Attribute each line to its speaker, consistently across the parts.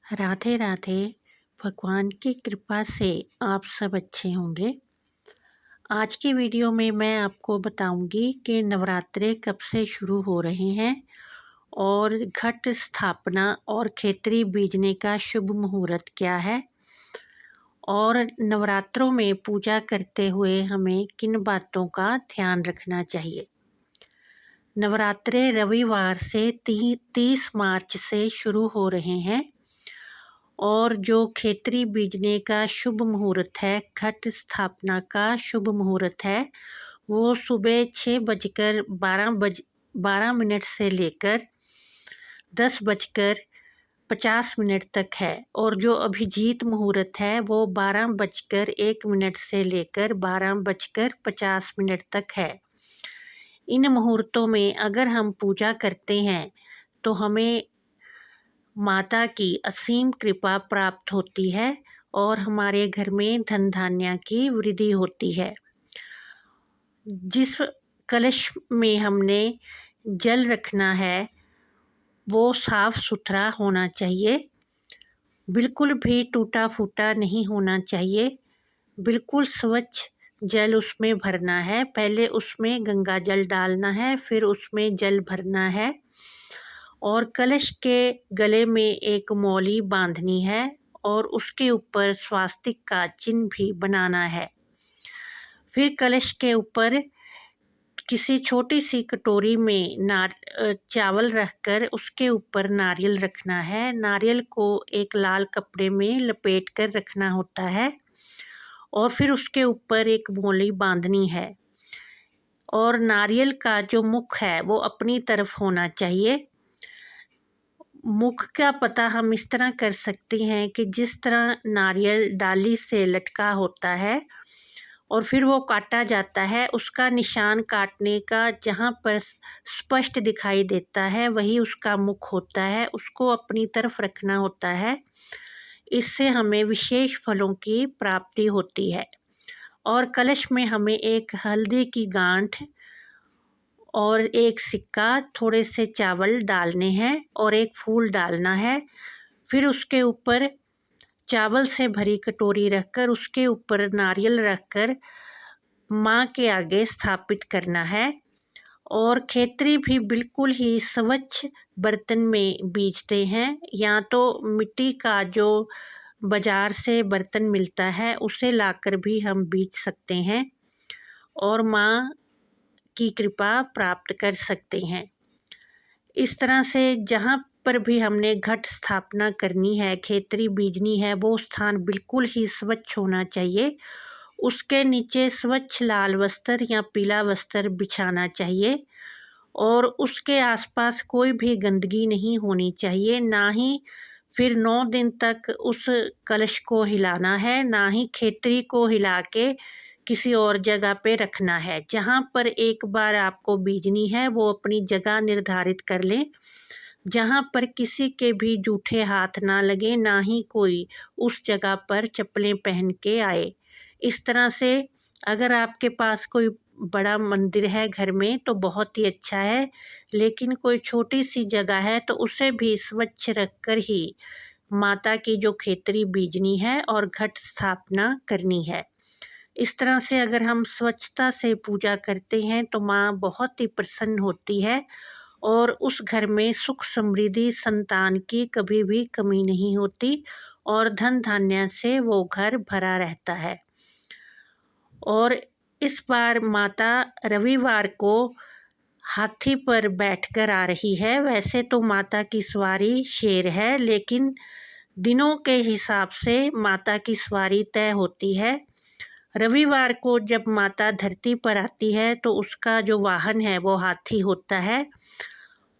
Speaker 1: राधे राधे। भगवान की कृपा से आप सब अच्छे होंगे। आज की वीडियो में मैं आपको बताऊंगी कि नवरात्रे कब से शुरू हो रहे हैं और घट स्थापना और खेतरी बीजने का शुभ मुहूर्त क्या है और नवरात्रों में पूजा करते हुए हमें किन बातों का ध्यान रखना चाहिए। नवरात्रे रविवार से 30 मार्च से शुरू हो रहे हैं और जो खेतरी बीजने का शुभ मुहूर्त है, घट स्थापना का शुभ मुहूर्त है, वो सुबह 6:12 से लेकर 10:50 तक है और जो अभिजीत मुहूर्त है वो 12:01 से लेकर 12:50 तक है। इन मुहूर्तों में अगर हम पूजा करते हैं तो हमें माता की असीम कृपा प्राप्त होती है और हमारे घर में धन धान्य की वृद्धि होती है। जिस कलश में हमने जल रखना है वो साफ सुथरा होना चाहिए, बिल्कुल भी टूटा फूटा नहीं होना चाहिए। बिल्कुल स्वच्छ जल उसमें भरना है। पहले उसमें गंगा जल डालना है, फिर उसमें जल भरना है और कलश के गले में एक मौली बांधनी है और उसके ऊपर स्वास्तिक का चिन्ह भी बनाना है। फिर कलश के ऊपर किसी छोटी सी कटोरी में चावल रखकर उसके ऊपर नारियल रखना है। नारियल को एक लाल कपड़े में लपेट कर रखना होता है और फिर उसके ऊपर एक मौली बांधनी है और नारियल का जो मुख है वो अपनी तरफ होना चाहिए। मुख का पता हम इस तरह कर सकते हैं कि जिस तरह नारियल डाली से लटका होता है और फिर वो काटा जाता है, उसका निशान काटने का जहाँ पर स्पष्ट दिखाई देता है वही उसका मुख होता है, उसको अपनी तरफ रखना होता है। इससे हमें विशेष फलों की प्राप्ति होती है। और कलश में हमें एक हल्दी की गांठ और एक सिक्का, थोड़े से चावल डालने हैं और एक फूल डालना है। फिर उसके ऊपर चावल से भरी कटोरी रखकर उसके ऊपर नारियल रखकर माँ के आगे स्थापित करना है और खेतरी भी बिल्कुल ही स्वच्छ बर्तन में बीजते हैं, या तो मिट्टी का जो बाज़ार से बर्तन मिलता है उसे लाकर भी हम बीज सकते हैं और माँ की कृपा प्राप्त कर सकते हैं। इस तरह से जहाँ पर भी हमने घट स्थापना करनी है, खेतरी बीजनी है, वो स्थान बिल्कुल ही स्वच्छ होना चाहिए। उसके नीचे स्वच्छ लाल वस्त्र या पीला वस्त्र बिछाना चाहिए और उसके आसपास कोई भी गंदगी नहीं होनी चाहिए। ना ही फिर 9 दिन तक उस कलश को हिलाना है, ना ही खेतरी को हिला के किसी और जगह पे रखना है। जहाँ पर एक बार आपको बीजनी है वो अपनी जगह निर्धारित कर लें, जहाँ पर किसी के भी जूठे हाथ ना लगे, ना ही कोई उस जगह पर चप्पलें पहन के आए। इस तरह से अगर आपके पास कोई बड़ा मंदिर है घर में तो बहुत ही अच्छा है, लेकिन कोई छोटी सी जगह है तो उसे भी स्वच्छ रखकर ही माता की जो खेतरी बीजनी है और घट स्थापना करनी है। इस तरह से अगर हम स्वच्छता से पूजा करते हैं तो माँ बहुत ही प्रसन्न होती है और उस घर में सुख समृद्धि संतान की कभी भी कमी नहीं होती और धन धान्य से वो घर भरा रहता है। और इस बार माता रविवार को हाथी पर बैठकर आ रही है। वैसे तो माता की सवारी शेर है, लेकिन दिनों के हिसाब से माता की सवारी तय होती है। रविवार को जब माता धरती पर आती है तो उसका जो वाहन है वो हाथी होता है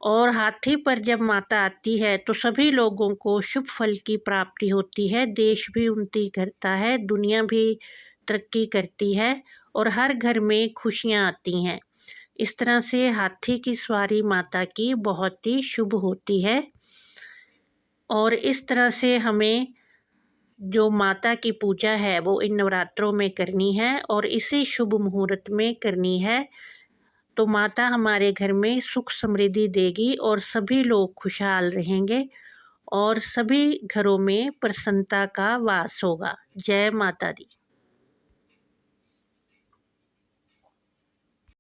Speaker 1: और हाथी पर जब माता आती है तो सभी लोगों को शुभ फल की प्राप्ति होती है। देश भी उन्नति करता है, दुनिया भी तरक्की करती है और हर घर में खुशियाँ आती हैं। इस तरह से हाथी की सवारी माता की बहुत ही शुभ होती है और इस तरह से हमें जो माता की पूजा है वो इन नवरात्रों में करनी है और इसी शुभ मुहूर्त में करनी है। तो माता हमारे घर में सुख समृद्धि देगी और सभी लोग खुशहाल रहेंगे और सभी घरों में प्रसन्नता का वास होगा। जय माता दी।